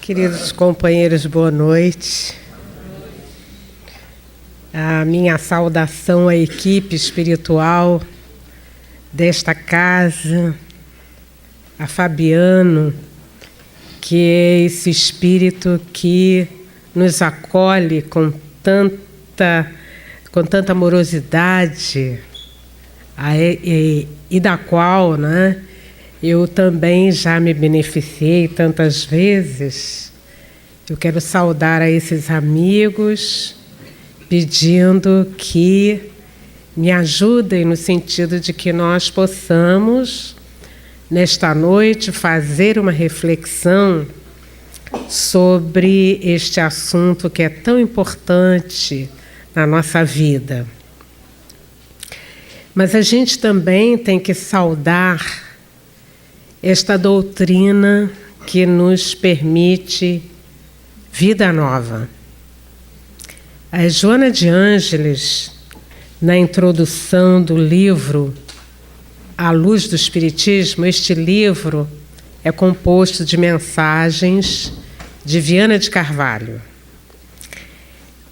Queridos companheiros, boa noite. A minha saudação à equipe espiritual desta casa, a Fabiano, que é esse espírito que nos acolhe com tanta amorosidade e da qual, né, eu também já me beneficiei tantas vezes. Eu quero saudar a esses amigos, pedindo que me ajudem no sentido de que nós possamos, nesta noite, fazer uma reflexão sobre este assunto que é tão importante na nossa vida. Mas a gente também tem que saudar esta doutrina que nos permite vida nova. A Joana de Ângeles, na introdução do livro A Luz do Espiritismo, este livro é composto de mensagens de Viana de Carvalho.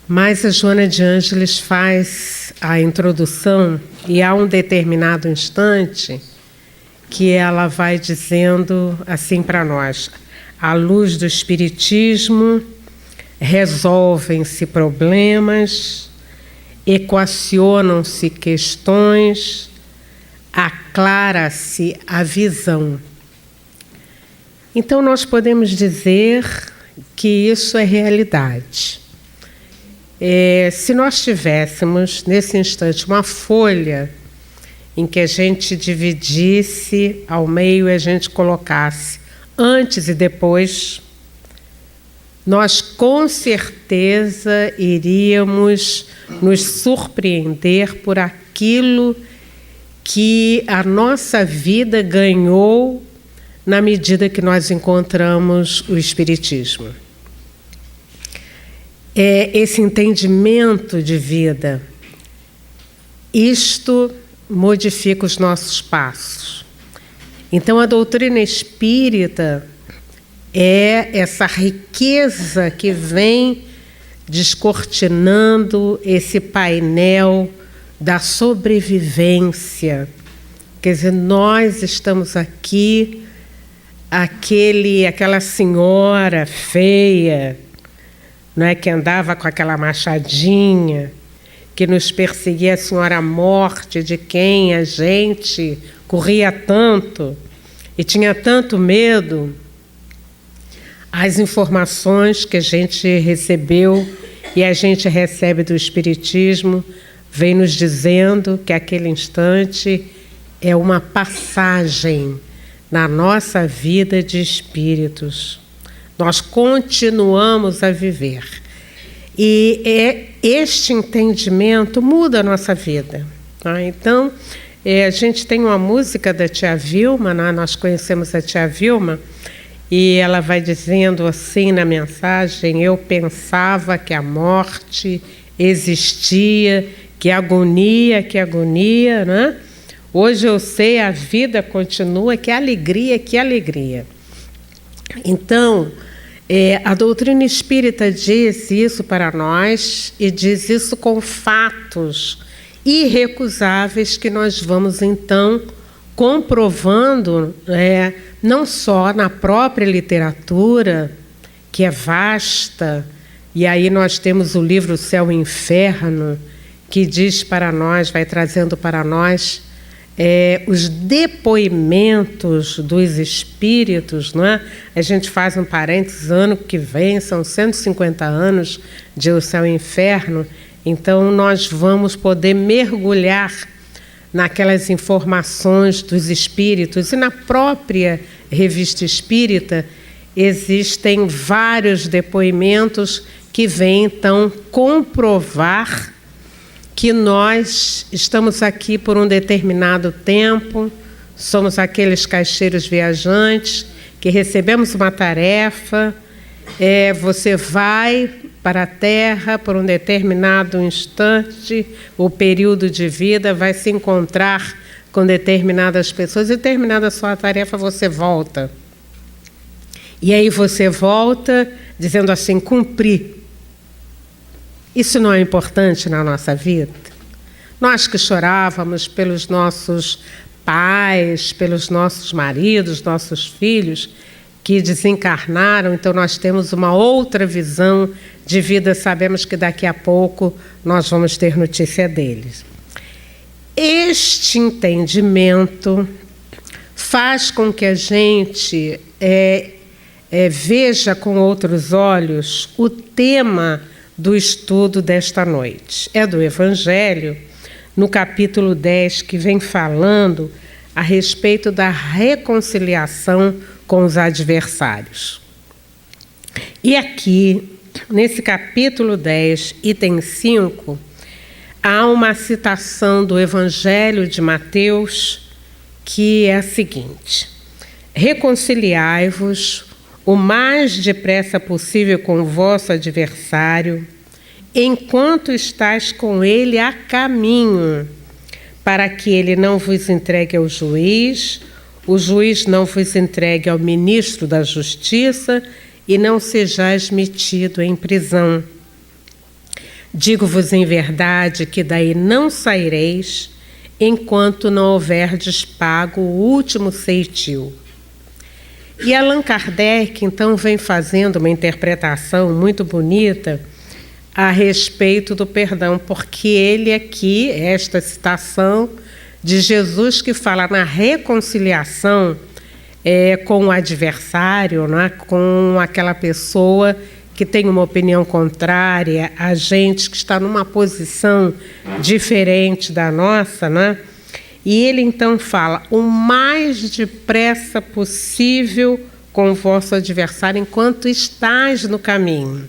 Mas a Joana de Ângeles faz a introdução e há um determinado instante que ela vai dizendo assim para nós: à luz do Espiritismo resolvem-se problemas, equacionam-se questões, aclara-se a visão. Então nós podemos dizer que isso é realidade. Se nós tivéssemos nesse instante uma folha em que a gente dividisse ao meio e a gente colocasse antes e depois, nós com certeza iríamos nos surpreender por aquilo que a nossa vida ganhou na medida que nós encontramos o Espiritismo. Esse entendimento de vida, isto modifica os nossos passos. Então, a doutrina espírita é essa riqueza que vem descortinando esse painel da sobrevivência. Quer dizer, nós estamos aqui, aquela senhora feia, não é, que andava com aquela machadinha, que nos perseguia, a senhora morte, de quem a gente corria tanto e tinha tanto medo. As informações que a gente recebeu e a gente recebe do Espiritismo vem nos dizendo que aquele instante é uma passagem na nossa vida de espíritos. Nós continuamos a viver. E este entendimento muda a nossa vida. Tá? Então, a gente tem uma música da tia Vilma, né? Nós conhecemos a tia Vilma, e ela vai dizendo assim na mensagem: eu pensava que a morte existia, que agonia, né? Hoje eu sei, a vida continua, que alegria, que alegria. Então, a doutrina espírita diz isso para nós e diz isso com fatos irrecusáveis que nós vamos, então, comprovando, não só na própria literatura, que é vasta, e aí nós temos o livro Céu e Inferno, que diz para nós, vai trazendo para nós os depoimentos dos espíritos, não é? A gente faz um parênteses, ano que vem são 150 anos de O Céu e Inferno, então nós vamos poder mergulhar naquelas informações dos espíritos. E na própria Revista Espírita existem vários depoimentos que vêm então comprovar que nós estamos aqui por um determinado tempo, somos aqueles caixeiros viajantes que recebemos uma tarefa, você vai para a Terra por um determinado instante, o período de vida, vai se encontrar com determinadas pessoas e terminada a sua tarefa você volta. E aí você volta dizendo assim, cumpri. Isso não é importante na nossa vida? Nós que chorávamos pelos nossos pais, pelos nossos maridos, nossos filhos, que desencarnaram, então nós temos uma outra visão de vida, sabemos que daqui a pouco nós vamos ter notícia deles. Este entendimento faz com que a gente veja com outros olhos o tema do estudo desta noite. É do Evangelho, no capítulo 10, que vem falando a respeito da reconciliação com os adversários. E aqui, nesse capítulo 10, item 5, há uma citação do Evangelho de Mateus, que é a seguinte: reconciliai-vos o mais depressa possível com o vosso adversário, enquanto estáis com ele a caminho, para que ele não vos entregue ao juiz, o juiz não vos entregue ao ministro da Justiça e não sejais metido em prisão. Digo-vos em verdade que daí não saireis, enquanto não houverdes pago o último ceitil. E Allan Kardec, então, vem fazendo uma interpretação muito bonita a respeito do perdão, porque ele aqui, esta citação de Jesus que fala na reconciliação com o adversário, né, com aquela pessoa que tem uma opinião contrária, a gente que está numa posição diferente da nossa, né? E ele então fala, o mais depressa possível com o vosso adversário enquanto estás no caminho.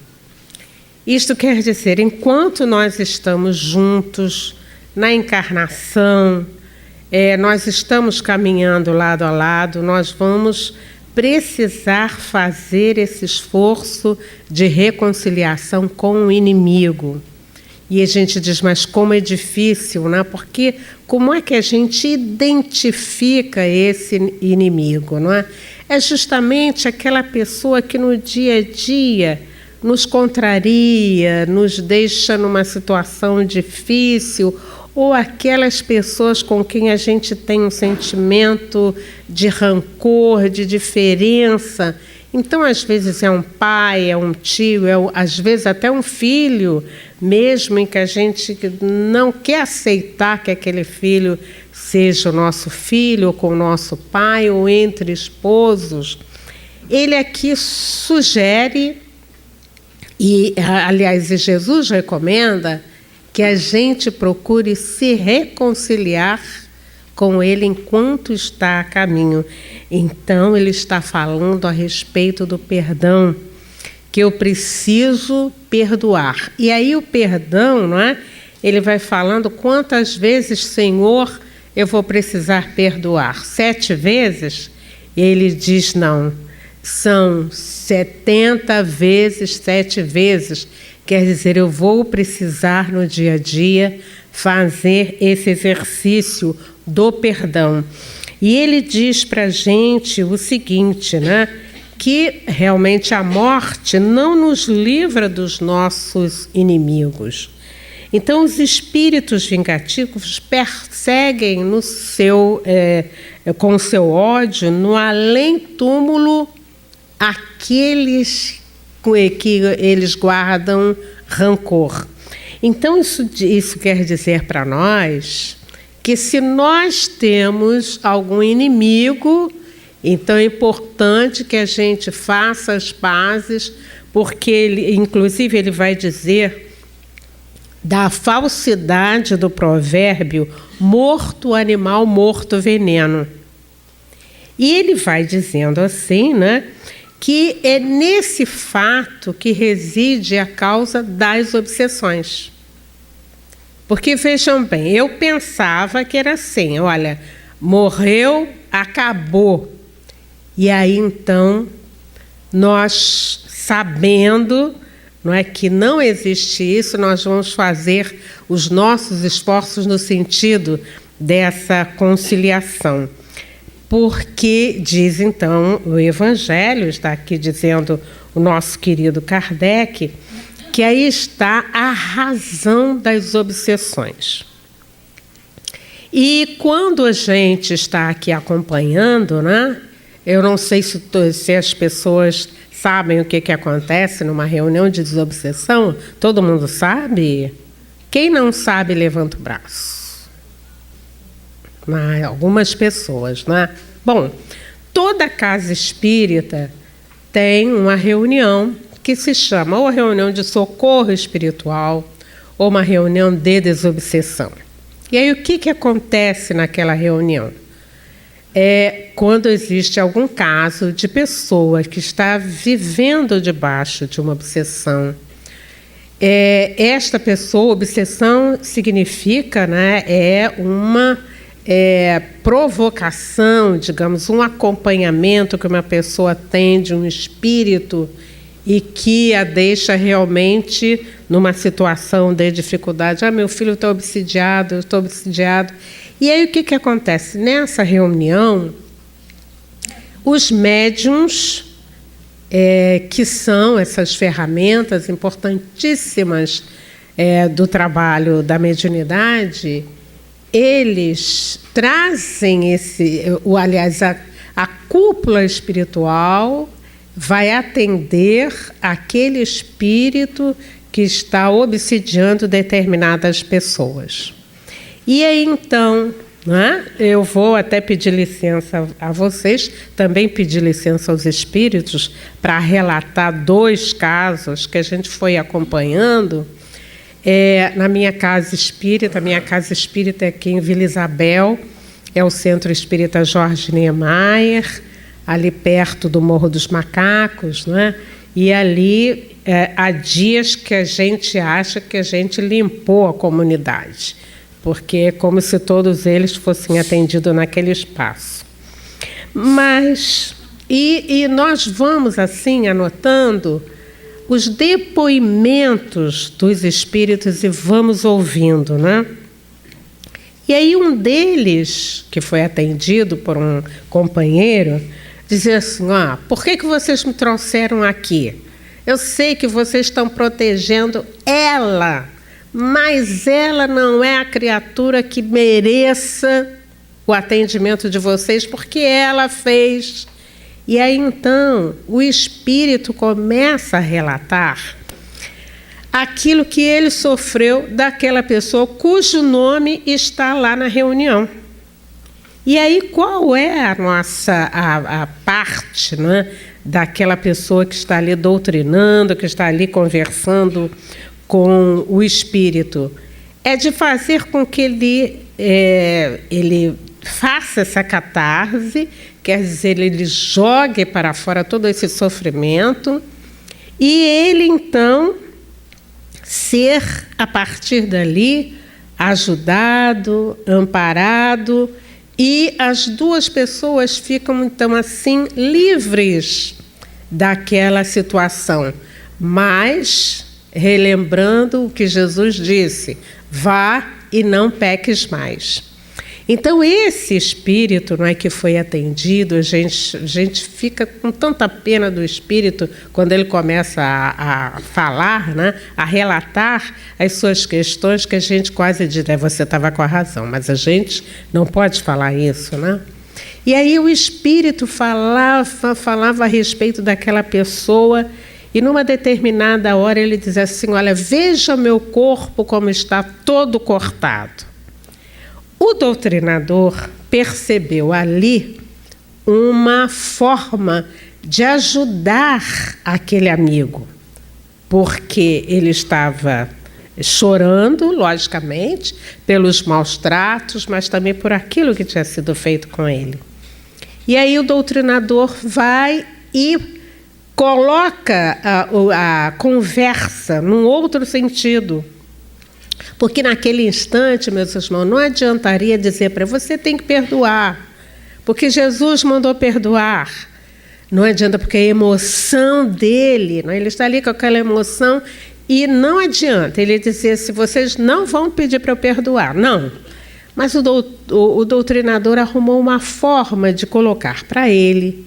Isto quer dizer, enquanto nós estamos juntos na encarnação, nós estamos caminhando lado a lado, nós vamos precisar fazer esse esforço de reconciliação com o inimigo. E a gente diz, mas como é difícil, né? Porque como é que a gente identifica esse inimigo, não é? É justamente aquela pessoa que no dia a dia nos contraria, nos deixa numa situação difícil, ou aquelas pessoas com quem a gente tem um sentimento de rancor, de diferença. Então, às vezes é um pai, é um tio, às vezes até um filho, mesmo em que a gente não quer aceitar que aquele filho seja o nosso filho, ou com o nosso pai, ou entre esposos. Ele aqui sugere, e aliás, Jesus recomenda, que a gente procure se reconciliar com ele enquanto está a caminho. Então, ele está falando a respeito do perdão, que eu preciso perdoar. E aí o perdão, não é? Ele vai falando quantas vezes, Senhor, eu vou precisar perdoar. 7 vezes? Ele diz não, são 70 vezes, 7 vezes. Quer dizer, eu vou precisar no dia a dia fazer esse exercício do perdão. E ele diz para a gente o seguinte, né? Que realmente a morte não nos livra dos nossos inimigos. Então, os espíritos vingativos perseguem com o seu ódio, no além-túmulo, aqueles que eles guardam rancor. Então, isso quer dizer para nós que se nós temos algum inimigo, então é importante que a gente faça as pazes, porque inclusive ele vai dizer da falsidade do provérbio morto animal, morto veneno. E ele vai dizendo assim, né, que é nesse fato que reside a causa das obsessões. Porque, vejam bem, eu pensava que era assim, olha, morreu, acabou. E aí, então, nós, sabendo, não é, que não existe isso, nós vamos fazer os nossos esforços no sentido dessa conciliação. porque diz então o Evangelho, está aqui dizendo o nosso querido Kardec, que aí está a razão das obsessões. E quando a gente está aqui acompanhando, né, eu não sei se as pessoas sabem o que acontece numa reunião de desobsessão. Todo mundo sabe? Quem não sabe, levanta o braço. Algumas pessoas, né? Bom, toda casa espírita tem uma reunião que se chama ou reunião de socorro espiritual ou uma reunião de desobsessão. E aí o que acontece naquela reunião? É quando existe algum caso de pessoa que está vivendo debaixo de uma obsessão. Esta pessoa, obsessão significa, né, uma provocação, digamos, um acompanhamento que uma pessoa tem de um espírito e que a deixa realmente numa situação de dificuldade. Ah, meu filho está obsidiado, eu estou obsidiado. E aí o que acontece? Nessa reunião, os médiuns, que são essas ferramentas importantíssimas do trabalho da mediunidade, eles trazem a cúpula espiritual vai atender aquele espírito que está obsidiando determinadas pessoas. E aí, então, né, eu vou até pedir licença a vocês, também pedir licença aos espíritos, para relatar 2 casos que a gente foi acompanhando na minha casa espírita. A minha casa espírita é aqui em Vila Isabel, é o Centro Espírita Jorge Niemeyer, ali perto do Morro dos Macacos, né? E ali há dias que a gente acha que a gente limpou a comunidade, porque é como se todos eles fossem atendidos naquele espaço. Mas, e nós vamos assim anotando os depoimentos dos espíritos e vamos ouvindo, né? E aí um deles, que foi atendido por um companheiro, dizia assim: por que vocês me trouxeram aqui? Eu sei que vocês estão protegendo ela, mas ela não é a criatura que mereça o atendimento de vocês, porque ela fez. E aí, então, o espírito começa a relatar aquilo que ele sofreu daquela pessoa cujo nome está lá na reunião. E aí, qual é a nossa a parte, né, daquela pessoa que está ali doutrinando, que está ali conversando com o espírito? É de fazer com que ele faça essa catarse, quer dizer, ele jogue para fora todo esse sofrimento e ele, então, ser, a partir dali, ajudado, amparado, e as 2 pessoas ficam, então, assim, livres daquela situação, mas relembrando o que Jesus disse: vá e não peques mais. Então, esse espírito, não é, que foi atendido, a gente fica com tanta pena do espírito quando ele começa a falar, né, a relatar as suas questões, que a gente quase diz: você estava com a razão, mas a gente não pode falar isso, né? E aí o espírito falava a respeito daquela pessoa, e numa determinada hora ele dizia assim: olha, veja meu corpo como está todo cortado. O doutrinador percebeu ali uma forma de ajudar aquele amigo, porque ele estava chorando, logicamente, pelos maus tratos, mas também por aquilo que tinha sido feito com ele. E aí o doutrinador vai e coloca a conversa num outro sentido. Porque naquele instante, meus irmãos, não adiantaria dizer para você tem que perdoar, porque Jesus mandou perdoar. Não adianta, porque a emoção dele, né, ele está ali com aquela emoção, e não adianta ele dizer: se vocês não vão pedir para eu perdoar, não. Mas o doutrinador arrumou uma forma de colocar para ele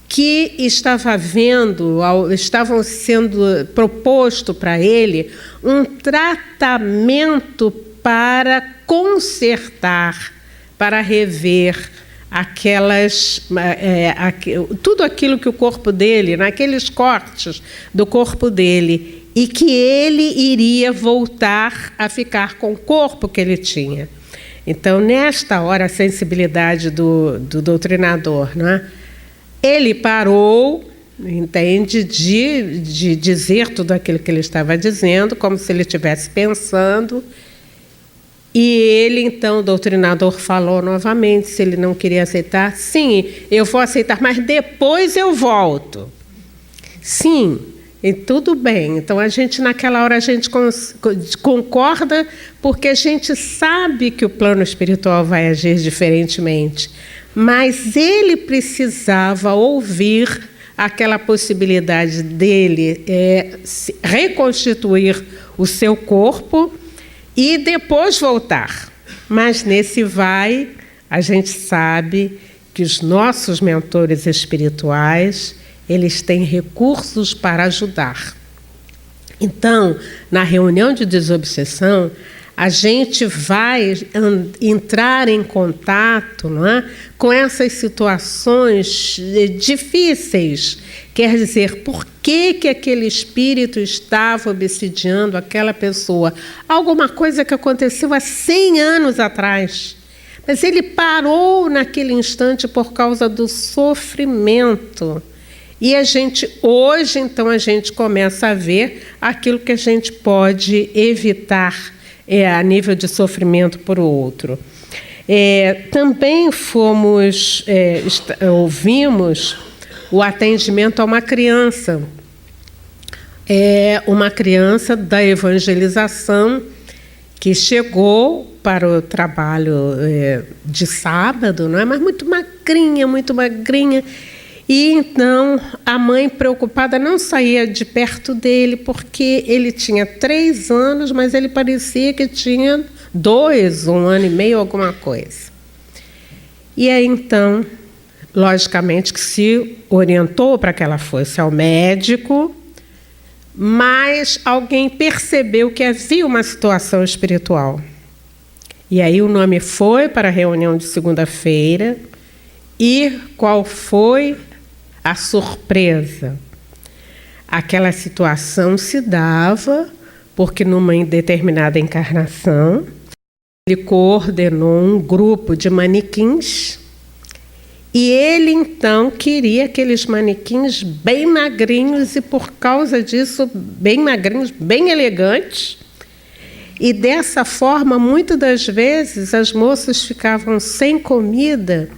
que estavam sendo proposto para ele um tratamento para consertar, para rever tudo aquilo que o corpo dele, naqueles cortes do corpo dele, e que ele iria voltar a ficar com o corpo que ele tinha. Então, nesta hora, a sensibilidade do doutrinador, né? Ele parou, entende, de dizer tudo aquilo que ele estava dizendo, como se ele estivesse pensando. E ele, então, o doutrinador falou novamente, se ele não queria aceitar. Sim, eu vou aceitar, mas depois eu volto. Sim, e tudo bem. Então, naquela hora, a gente concorda, porque a gente sabe que o plano espiritual vai agir diferentemente. Mas ele precisava ouvir aquela possibilidade dele reconstituir o seu corpo e depois voltar. Mas nesse a gente sabe que os nossos mentores espirituais, eles têm recursos para ajudar. Então, na reunião de desobsessão, a gente vai entrar em contato, não é, com essas situações difíceis. Quer dizer, por que aquele espírito estava obsidiando aquela pessoa? Alguma coisa que aconteceu há 100 anos atrás. Mas ele parou naquele instante por causa do sofrimento. E hoje, então, a gente começa a ver aquilo que a gente pode evitar a nível de sofrimento por outro. Também ouvimos o atendimento a uma criança. Uma criança da evangelização que chegou para o trabalho de sábado, não é? Mas muito magrinha, muito magrinha. E então a mãe, preocupada, não saía de perto dele, porque ele tinha 3 anos, mas ele parecia que tinha 2, 1 ano e meio, alguma coisa. E aí então, logicamente, que se orientou para que ela fosse ao médico, mas alguém percebeu que havia uma situação espiritual. E aí o nome foi para a reunião de segunda-feira. E qual foi a surpresa? Aquela situação se dava porque, numa determinada encarnação, ele coordenou um grupo de manequins e ele, então, queria aqueles manequins bem magrinhos e, por causa disso, bem magrinhos, bem elegantes. E, dessa forma, muitas das vezes, as moças ficavam sem comida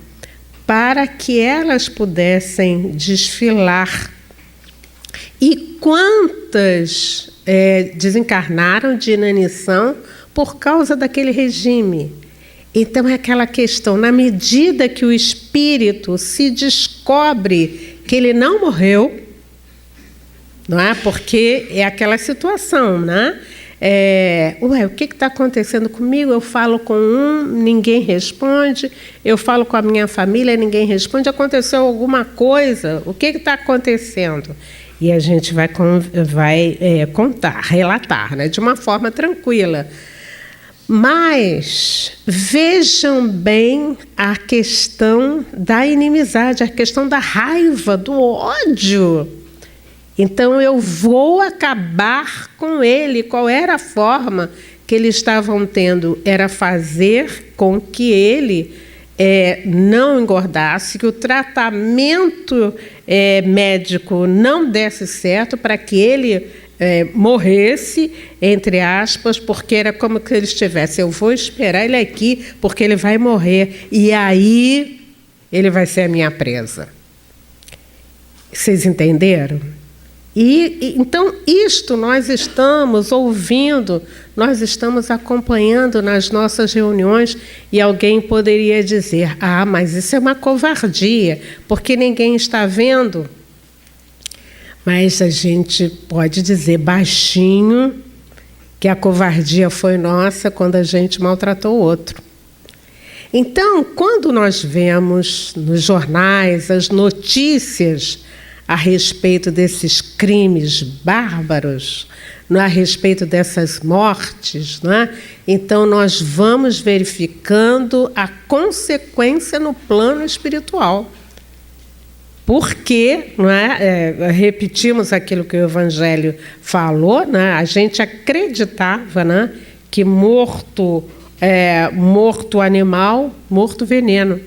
para que elas pudessem desfilar. E quantas desencarnaram de inanição por causa daquele regime? Então, é aquela questão, na medida que o espírito se descobre que ele não morreu, não é? Porque é aquela situação, né? O que está acontecendo comigo? Eu falo com ninguém responde. Eu falo com a minha família, ninguém responde. Aconteceu alguma coisa? O que está acontecendo? E a gente vai contar, relatar, né, de uma forma tranquila. Mas vejam bem a questão da inimizade, a questão da raiva, do ódio. Então, eu vou acabar com ele. Qual era a forma que eles estavam tendo? Era fazer com que ele não engordasse, que o tratamento médico não desse certo, para que ele morresse, entre aspas, porque era como que ele estivesse: eu vou esperar ele aqui, porque ele vai morrer, e aí ele vai ser a minha presa. Vocês entenderam? Então, isto nós estamos ouvindo, nós estamos acompanhando nas nossas reuniões, e alguém poderia dizer: mas isso é uma covardia, porque ninguém está vendo. Mas a gente pode dizer baixinho que a covardia foi nossa quando a gente maltratou o outro. Então, quando nós vemos nos jornais as notícias a respeito desses crimes bárbaros, a respeito dessas mortes, então nós vamos verificando a consequência no plano espiritual. Porque, repetimos aquilo que o Evangelho falou, a gente acreditava que morto animal, morto veneno.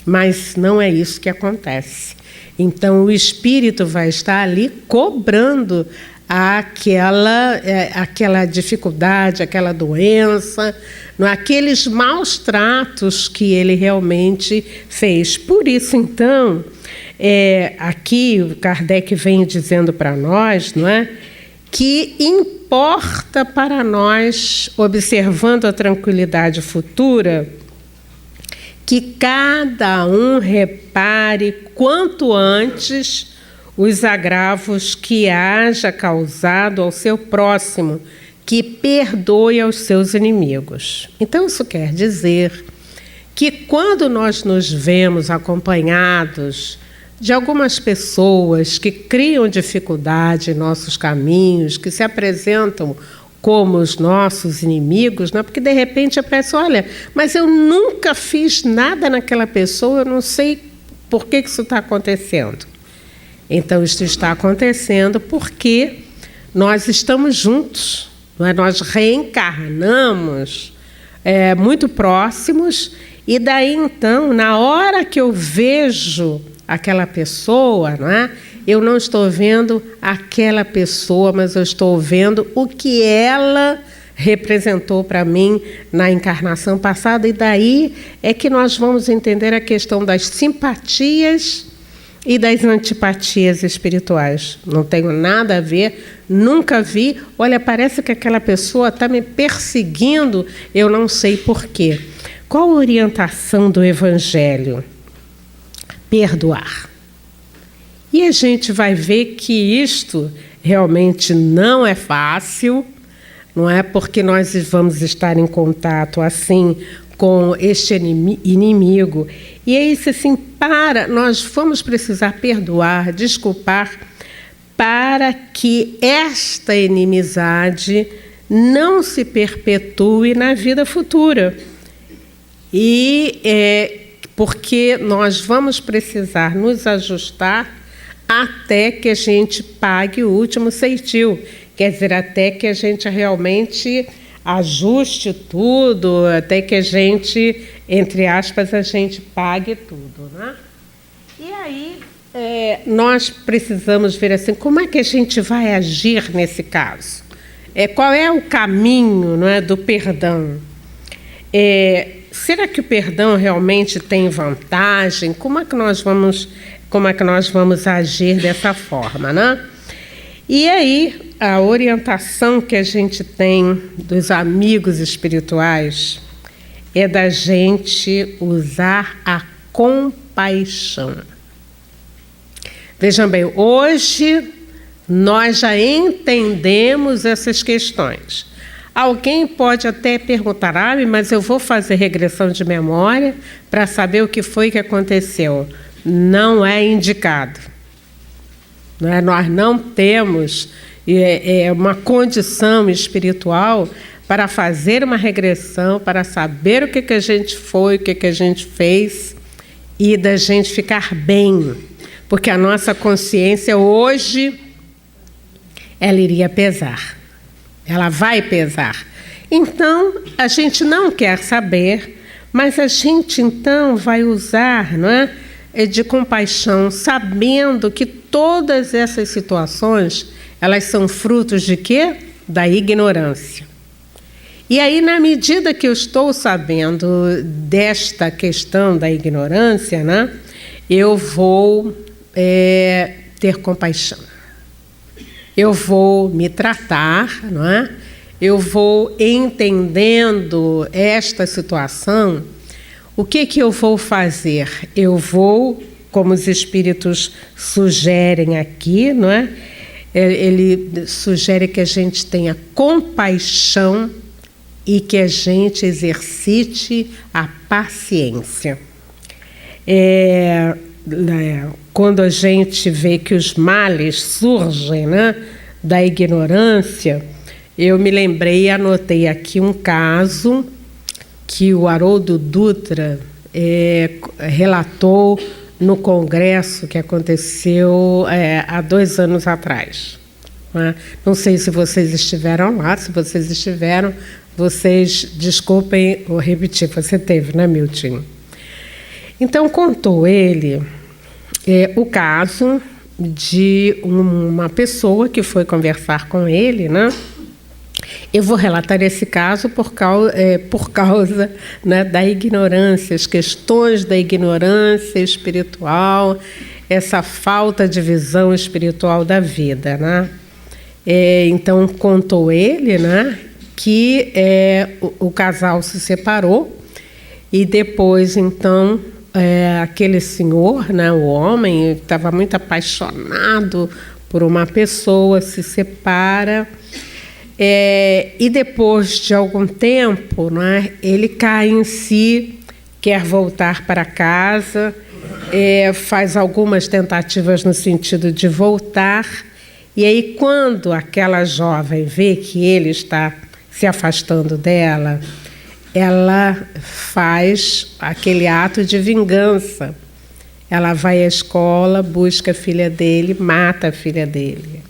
Mas não é isso que acontece. Então, o espírito vai estar ali cobrando aquela dificuldade, aquela doença, aqueles maus tratos que ele realmente fez. Por isso, então, aqui o Kardec vem dizendo para nós, que importa para nós, observando a tranquilidade futura, que cada um repare quanto antes os agravos que haja causado ao seu próximo, que perdoe aos seus inimigos. Então, isso quer dizer que quando nós nos vemos acompanhados de algumas pessoas que criam dificuldade em nossos caminhos, que se apresentam como os nossos inimigos, porque de repente a pessoa, olha, mas eu nunca fiz nada naquela pessoa, eu não sei por que isso está acontecendo. Então, isso está acontecendo porque nós estamos juntos, nós reencarnamos muito próximos, e daí então, na hora que eu vejo aquela pessoa, eu não estou vendo aquela pessoa, mas eu estou vendo o que ela representou para mim na encarnação passada, e daí é que nós vamos entender a questão das simpatias e das antipatias espirituais. Não tenho nada a ver, nunca vi, olha, parece que aquela pessoa está me perseguindo, eu não sei por quê. Qual a orientação do Evangelho? Perdoar. E a gente vai ver que isto realmente não é fácil, não é? Porque nós vamos estar em contato assim com este inimigo. E é isso assim, nós vamos precisar perdoar, desculpar, para que esta inimizade não se perpetue na vida futura. Porque nós vamos precisar nos ajustar até que a gente pague o último ceitil. Quer dizer, até que a gente realmente ajuste tudo, até que a gente, entre aspas, a gente pague tudo. E aí, nós precisamos ver assim, como é que a gente vai agir nesse caso? Qual é o caminho, do perdão? Será que o perdão realmente tem vantagem? Como é que nós vamos agir dessa forma, E aí, a orientação que a gente tem dos amigos espirituais é da gente usar a compaixão. Vejam bem, hoje nós já entendemos essas questões. Alguém pode até perguntar, mas eu vou fazer regressão de memória para saber o que foi que aconteceu. Não é indicado. Nós não temos uma condição espiritual para fazer uma regressão, para saber o que a gente foi, o que a gente fez e da gente ficar bem. Porque a nossa consciência hoje, ela iria pesar. Ela vai pesar. Então, a gente não quer saber, mas a gente então vai usar, de compaixão, sabendo que todas essas situações, elas são frutos de quê? Da ignorância. E aí, na medida que eu estou sabendo desta questão da ignorância, eu vou ter compaixão. Eu vou me tratar, eu vou entendendo esta situação. O que eu vou fazer? Eu vou, como os espíritos sugerem aqui, ele sugere que a gente tenha compaixão e que a gente exercite a paciência. Quando a gente vê que os males surgem, né, da ignorância, eu me lembrei e anotei aqui um caso que o Haroldo Dutra relatou no congresso que aconteceu há 2 anos atrás. Né? Não sei se vocês estiveram lá, se vocês estiveram, vocês desculpem eu repetir, você teve, né, Milton? Então, contou ele o caso de uma pessoa que foi conversar com ele, né? Eu vou relatar esse caso por causa né, da ignorância, as questões da ignorância espiritual, essa falta de visão espiritual da vida, né? Então, contou ele, né, que o casal se separou e depois, então, aquele senhor, né, o homem, estava muito apaixonado por uma pessoa, se separa. E depois de algum tempo, né, ele cai em si, quer voltar para casa, faz algumas tentativas no sentido de voltar, e aí quando aquela jovem vê que ele está se afastando dela, ela faz aquele ato de vingança. Ela vai à escola, busca a filha dele, mata a filha dele.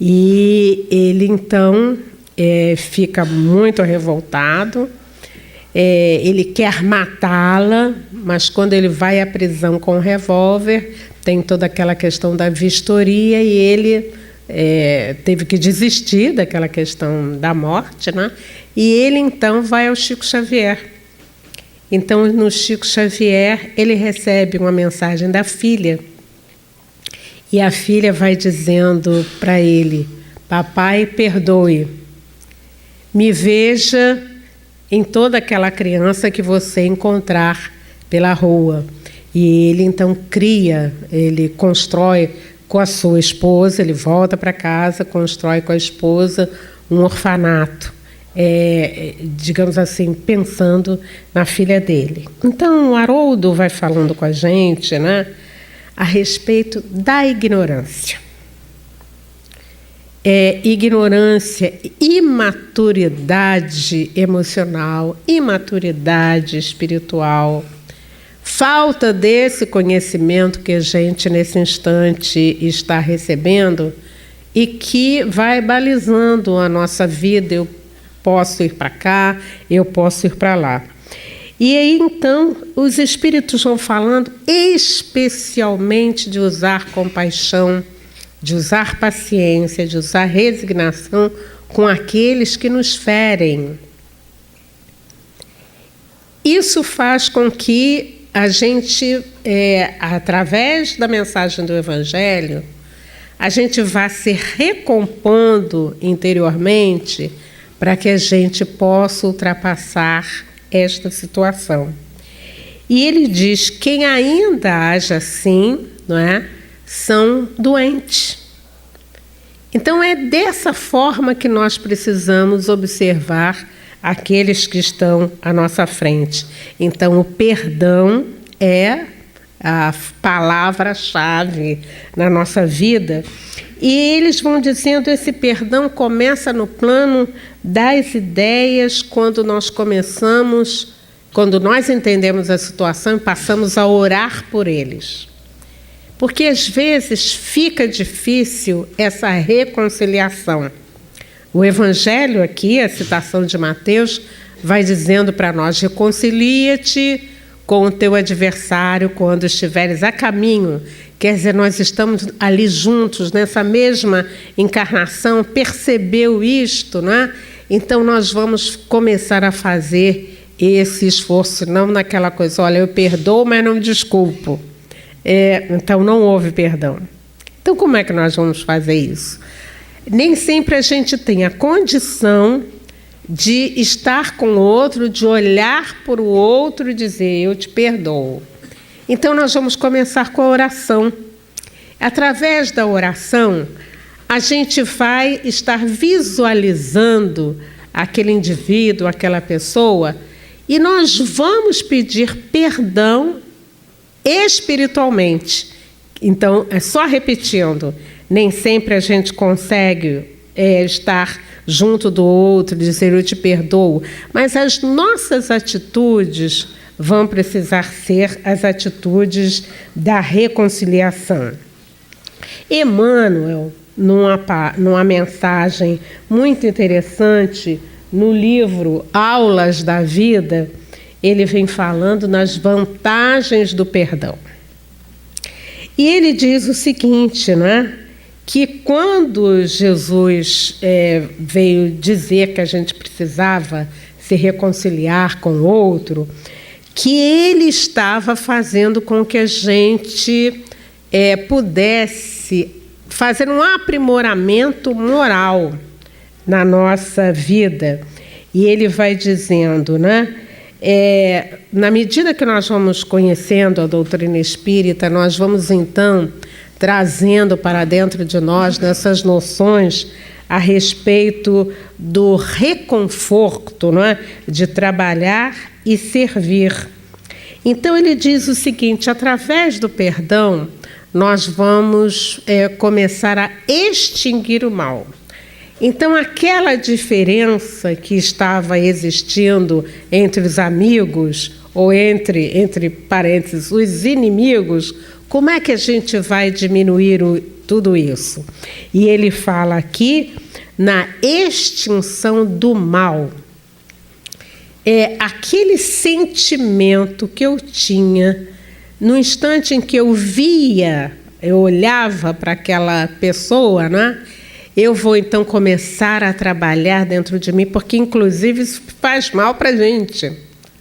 E ele, então, fica muito revoltado, ele quer matá-la, mas quando ele vai à prisão com o revólver, tem toda aquela questão da vistoria e ele teve que desistir daquela questão da morte, né? E ele, então, vai ao Chico Xavier. Então, no Chico Xavier, ele recebe uma mensagem da filha, e a filha vai dizendo para ele: papai, perdoe, me veja em toda aquela criança que você encontrar pela rua. E ele então ele constrói com a sua esposa, ele volta para casa, constrói com a esposa um orfanato, digamos assim, pensando na filha dele. Então o Haroldo vai falando com a gente, né, a respeito da ignorância. Ignorância, imaturidade emocional, imaturidade espiritual, falta desse conhecimento que a gente nesse instante está recebendo e que vai balizando a nossa vida. Eu posso ir para cá, eu posso ir para lá. E aí, então, os espíritos vão falando especialmente de usar compaixão, de usar paciência, de usar resignação com aqueles que nos ferem. Isso faz com que a gente, através da mensagem do Evangelho, a gente vá se recompondo interiormente para que a gente possa ultrapassar esta situação. E ele diz: quem ainda age assim, não é, são doentes. Então é dessa forma que nós precisamos observar aqueles que estão à nossa frente. Então o perdão é a palavra-chave na nossa vida. E eles vão dizendo: esse perdão começa no plano das ideias, quando nós entendemos a situação e passamos a orar por eles. Porque às vezes fica difícil essa reconciliação. O Evangelho aqui, a citação de Mateus, vai dizendo para nós: reconcilia-te com o teu adversário quando estiveres a caminho. Quer dizer, nós estamos ali juntos, nessa mesma encarnação, percebeu isto, né? Então nós vamos começar a fazer esse esforço, não naquela coisa: olha, eu perdoo, mas não desculpo. Então não houve perdão. Então como é que nós vamos fazer isso? Nem sempre a gente tem a condição de estar com o outro, de olhar para o outro e dizer: eu te perdoo. Então nós vamos começar com a oração. Através da oração, a gente vai estar visualizando aquele indivíduo, aquela pessoa, e nós vamos pedir perdão espiritualmente. Então, é só repetindo, nem sempre a gente consegue estar junto do outro, dizer eu te perdoo, mas as nossas atitudes vão precisar ser as atitudes da reconciliação. Emmanuel, numa mensagem muito interessante, no livro Aulas da Vida, ele vem falando nas vantagens do perdão. E ele diz o seguinte, né? Que quando Jesus veio dizer que a gente precisava se reconciliar com o outro, que ele estava fazendo com que a gente pudesse fazer um aprimoramento moral na nossa vida. E ele vai dizendo, né? Na medida que nós vamos conhecendo a doutrina espírita, nós vamos então trazendo para dentro de nós nessas noções a respeito do reconforto, não é? De trabalhar e servir. Então ele diz o seguinte, através do perdão, nós vamos começar a extinguir o mal. Então aquela diferença que estava existindo entre os amigos, ou entre parênteses, os inimigos, como é que a gente vai diminuir tudo isso? E ele fala aqui na extinção do mal. Aquele sentimento que eu tinha no instante em que eu olhava para aquela pessoa, né? Eu vou então começar a trabalhar dentro de mim, porque inclusive isso faz mal para a gente.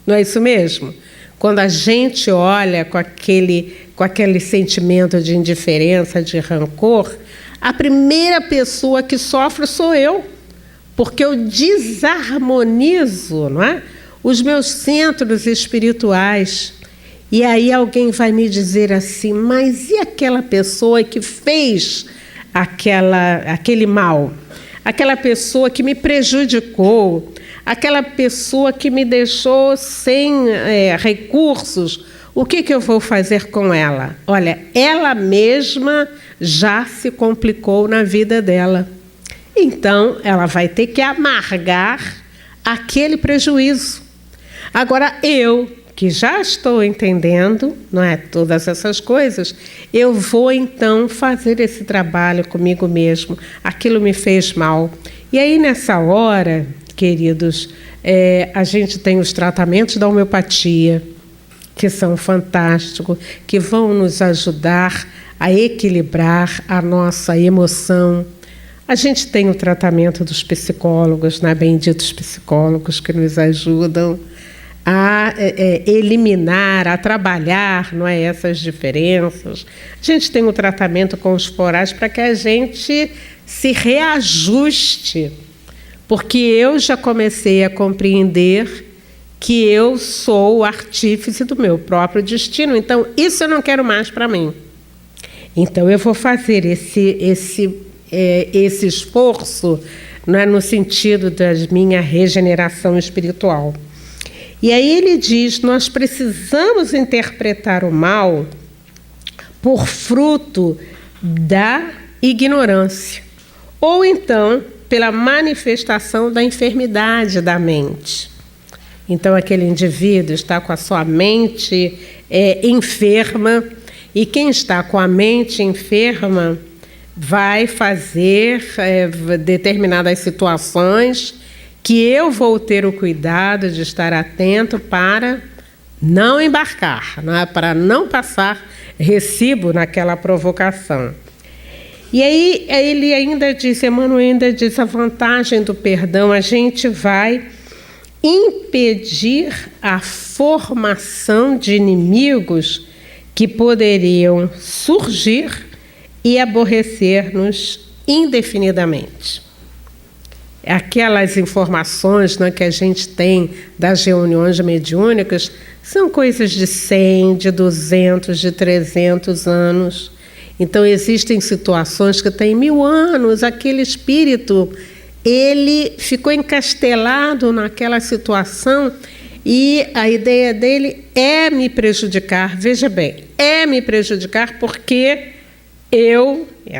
Não é isso mesmo? Quando a gente olha com aquele sentimento de indiferença, de rancor, a primeira pessoa que sofre sou eu, porque eu desarmonizo, não é? Os meus centros espirituais. E aí alguém vai me dizer assim, mas e aquela pessoa que fez aquele mal? Aquela pessoa que me prejudicou, aquela pessoa que me deixou sem recursos, o que eu vou fazer com ela? Olha, ela mesma já se complicou na vida dela. Então, ela vai ter que amargar aquele prejuízo. Agora, eu, que já estou entendendo, não é, todas essas coisas, eu vou então fazer esse trabalho comigo mesmo. Aquilo me fez mal. E aí, nessa hora, queridos, a gente tem os tratamentos da homeopatia, que são fantásticos, que vão nos ajudar a equilibrar a nossa emoção. A gente tem o tratamento dos psicólogos, né? Benditos psicólogos que nos ajudam a eliminar, a trabalhar, não é, essas diferenças. A gente tem o tratamento com os florais para que a gente se reajuste, porque eu já comecei a compreender que eu sou o artífice do meu próprio destino. Então, isso eu não quero mais para mim. Então, eu vou fazer esse esforço, não é, no sentido da minha regeneração espiritual. E aí ele diz, nós precisamos interpretar o mal por fruto da ignorância, ou então pela manifestação da enfermidade da mente. Então aquele indivíduo está com a sua mente enferma, e quem está com a mente enferma vai fazer determinadas situações que eu vou ter o cuidado de estar atento para não embarcar, né? Para não passar recibo naquela provocação. E aí ele ainda diz, Emmanuel ainda diz, a vantagem do perdão, a gente vai impedir a formação de inimigos que poderiam surgir e aborrecer-nos indefinidamente. Aquelas informações, né, que a gente tem das reuniões mediúnicas são coisas de 100, de 200, de 300 anos. Então, existem situações que têm 1000 anos, aquele espírito, ele ficou encastelado naquela situação, E a ideia dele é me prejudicar, veja bem, é me prejudicar porque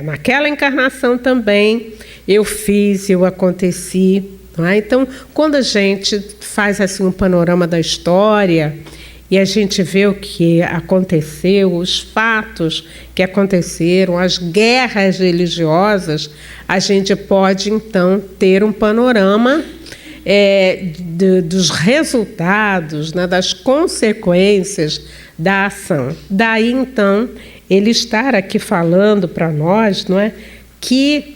naquela encarnação também, eu fiz, eu aconteci. Não é? Então, quando a gente faz assim um panorama da história e a gente vê o que aconteceu, os fatos que aconteceram, as guerras religiosas, a gente pode então ter um panorama dos resultados, né, das consequências da ação. Daí então ele estar aqui falando para nós, não é, que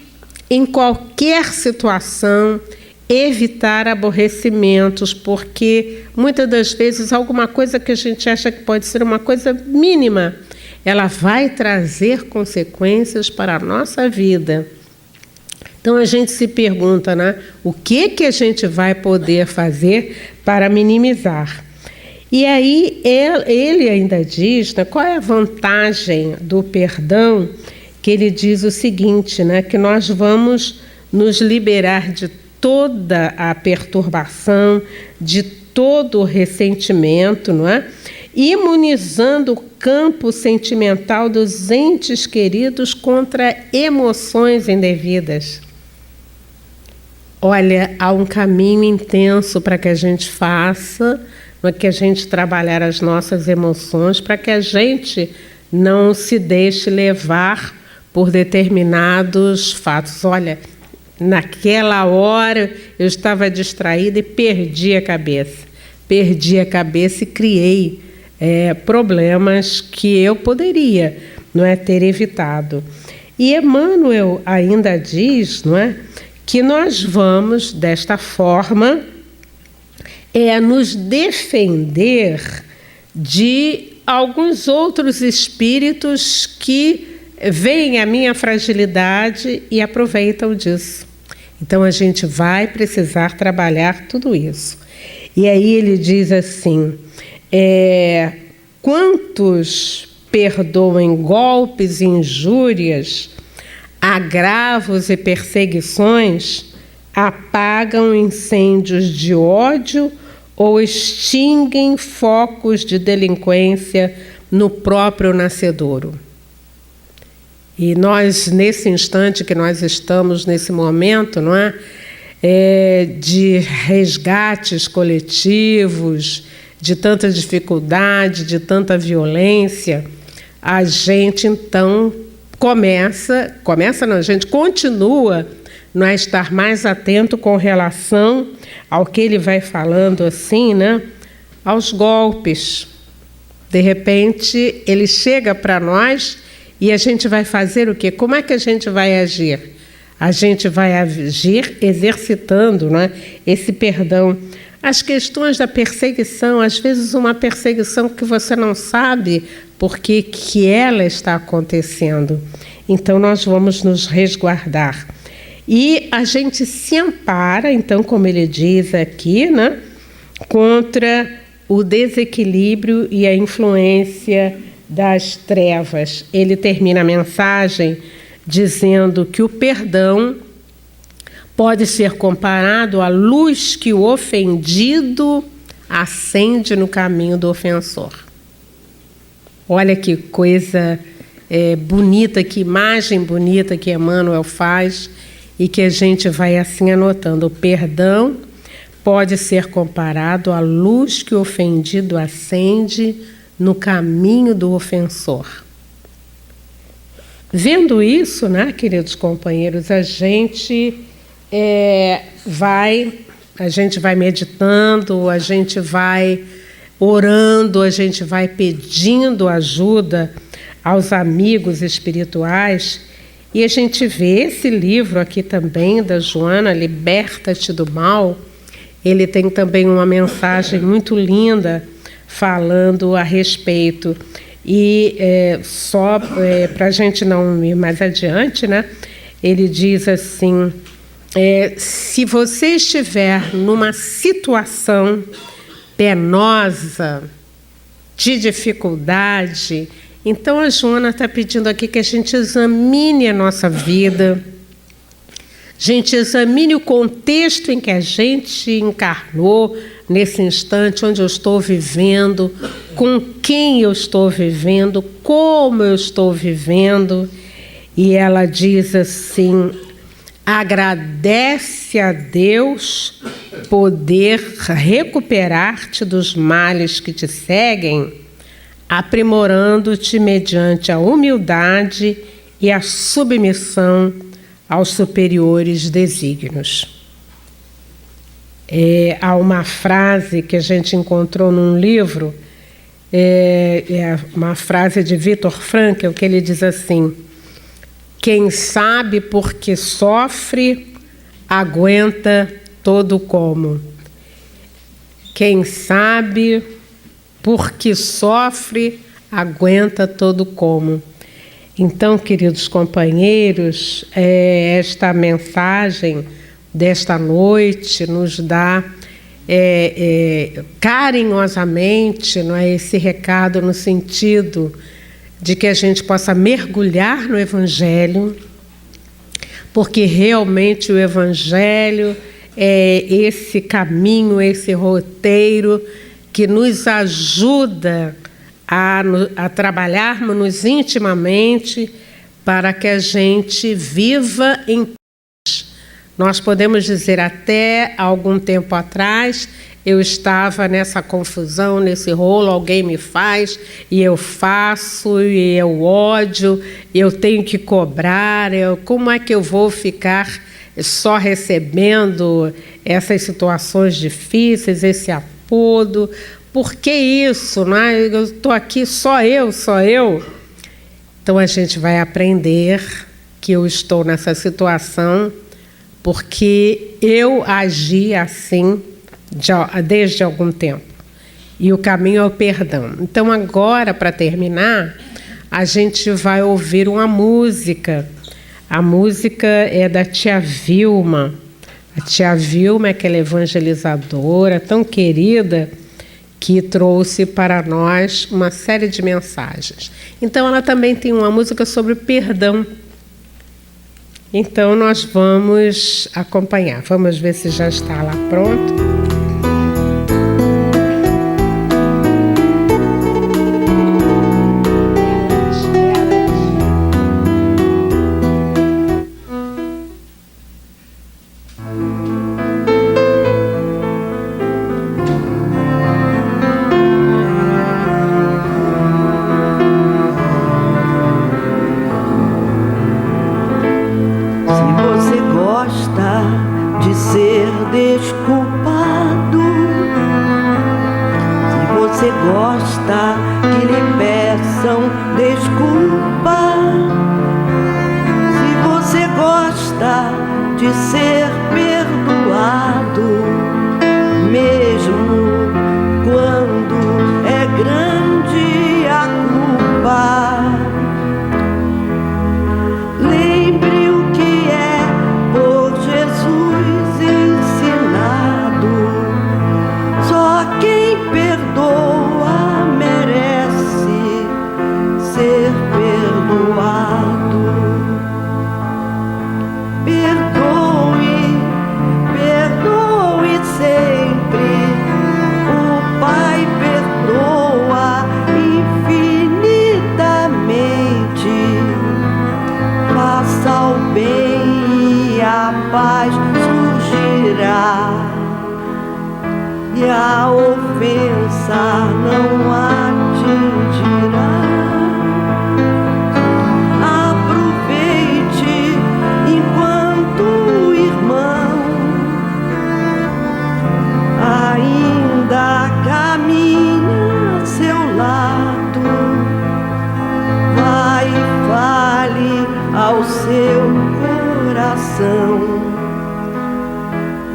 em qualquer situação evitar aborrecimentos, porque muitas das vezes alguma coisa que a gente acha que pode ser uma coisa mínima, ela vai trazer consequências para a nossa vida. Então a gente se pergunta, né, o que a gente vai poder fazer para minimizar? E aí ele ainda diz, né, qual é a vantagem do perdão, que ele diz o seguinte, né, que nós vamos nos liberar de toda a perturbação, de todo o ressentimento, não é? Imunizando o campo sentimental dos entes queridos contra emoções indevidas. Olha, há um caminho intenso para que a gente faça, para que a gente trabalhar as nossas emoções, para que a gente não se deixe levar por determinados fatos. Olha, naquela hora eu estava distraída e perdi a cabeça. Perdi a cabeça e criei problemas que eu poderia, não é, ter evitado. E Emmanuel ainda diz, não é, que nós vamos, desta forma, nos defender de alguns outros espíritos que veem a minha fragilidade e aproveitam disso. Então a gente vai precisar trabalhar tudo isso. E aí ele diz assim, quantos perdoem golpes e injúrias, agravos e perseguições, apagam incêndios de ódio ou extinguem focos de delinquência no próprio nascedouro. E nós, nesse instante que nós estamos, nesse momento, não é? De resgates coletivos, de tanta dificuldade, de tanta violência, a gente então a gente continua a estar mais atento com relação ao que ele vai falando assim, né? Aos golpes. De repente, ele chega para nós e a gente vai fazer o quê? Como é que a gente vai agir? A gente vai agir exercitando, né, esse perdão. As questões da perseguição, às vezes uma perseguição que você não sabe por que ela está acontecendo. Então, nós vamos nos resguardar. E a gente se ampara, então, como ele diz aqui, né, contra o desequilíbrio e a influência das trevas. Ele termina a mensagem dizendo que o perdão pode ser comparado à luz que o ofendido acende no caminho do ofensor. Olha que coisa bonita, que imagem bonita que Emmanuel faz e que a gente vai assim anotando. O perdão pode ser comparado à luz que o ofendido acende no caminho do ofensor. Vendo isso, né, queridos companheiros, a gente vai meditando, a gente vai orando, a gente vai pedindo ajuda aos amigos espirituais, e a gente vê esse livro aqui também da Joana, Liberta-te do Mal. Ele tem também uma mensagem muito linda falando a respeito. E para a gente não ir mais adiante, né, ele diz assim, se você estiver numa situação penosa, de dificuldade, então a Joana está pedindo aqui que a gente examine a nossa vida, a gente examine o contexto em que a gente encarnou, nesse instante, onde eu estou vivendo, com quem eu estou vivendo, como eu estou vivendo. E ela diz assim: agradece a Deus poder recuperar-te dos males que te seguem, aprimorando-te mediante a humildade e a submissão aos superiores desígnios. Há uma frase que a gente encontrou num livro, uma frase de Viktor Frankl, que ele diz assim: quem sabe porque sofre, aguenta todo como. Quem sabe porque sofre, aguenta todo como. Então, queridos companheiros, esta mensagem desta noite nos dá carinhosamente, não é, esse recado no sentido de que a gente possa mergulhar no Evangelho, porque realmente o Evangelho é esse caminho, esse roteiro que nos ajuda a trabalharmos intimamente para que a gente viva em paz. Nós podemos dizer, até algum tempo atrás, eu estava nessa confusão, nesse rolo, alguém me faz, e eu faço, e eu ódio, eu tenho que cobrar, como é que eu vou ficar só recebendo essas situações difíceis, esse apodo? Por que isso? Né? Eu estou aqui, só eu. Então a gente vai aprender que eu estou nessa situação porque eu agi assim desde algum tempo. E o caminho é o perdão. Então agora, para terminar, a gente vai ouvir uma música. A música é da tia Vilma. A tia Vilma é aquela evangelizadora tão querida que trouxe para nós uma série de mensagens. Então ela também tem uma música sobre perdão. Então nós vamos acompanhar. Vamos ver se já está lá pronto.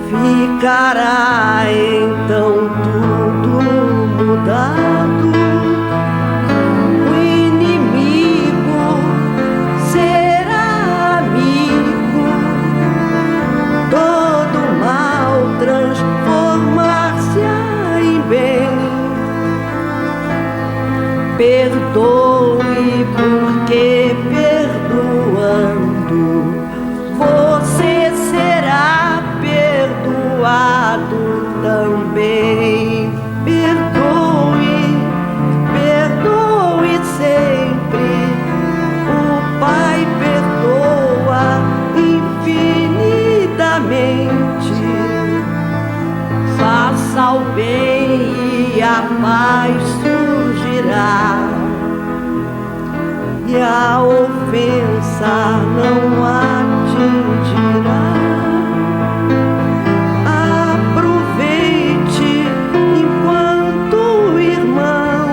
Ficará então tudo mudado. O inimigo será amigo, todo mal transformar-se-á em bem. Perdoe, porque perdoando você será perdoado também. e a ofensa não atingirá. Aproveite enquanto irmão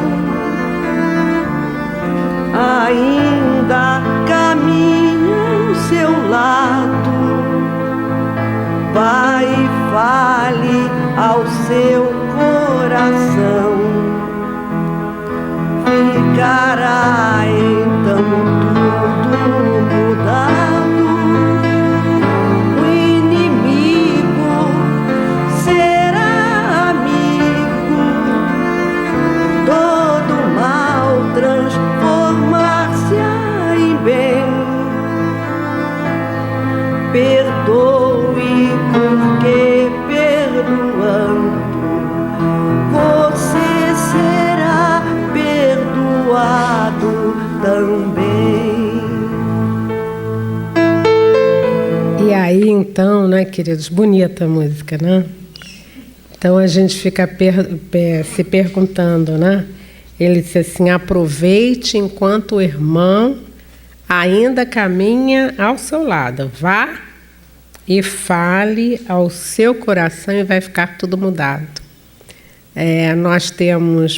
ainda caminha ao seu lado. Vai e fale ao seu coração. Ficará então tudo mudado. O inimigo será amigo. Todo mal transformar-se-á em bem. Perdoe, porque perdoando você será perdoado também. E aí, então, né, queridos, bonita a música, né? Então a gente fica se perguntando, né? Ele disse assim: aproveite enquanto o irmão ainda caminha ao seu lado. Vá e fale ao seu coração e vai ficar tudo mudado. Nós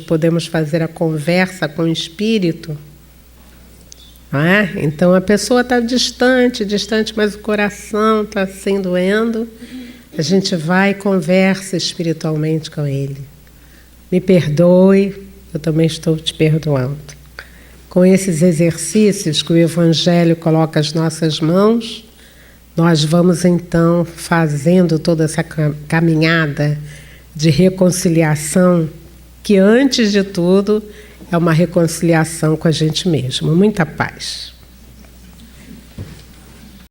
podemos fazer a conversa com o espírito, não é? Então a pessoa está distante, mas o coração está assim doendo. A gente vai e conversa espiritualmente com ele. Me perdoe, eu também estou te perdoando. Com esses exercícios que o Evangelho coloca às nossas mãos, nós vamos então fazendo toda essa caminhada de reconciliação, que antes de tudo é uma reconciliação com a gente mesmo. Muita paz.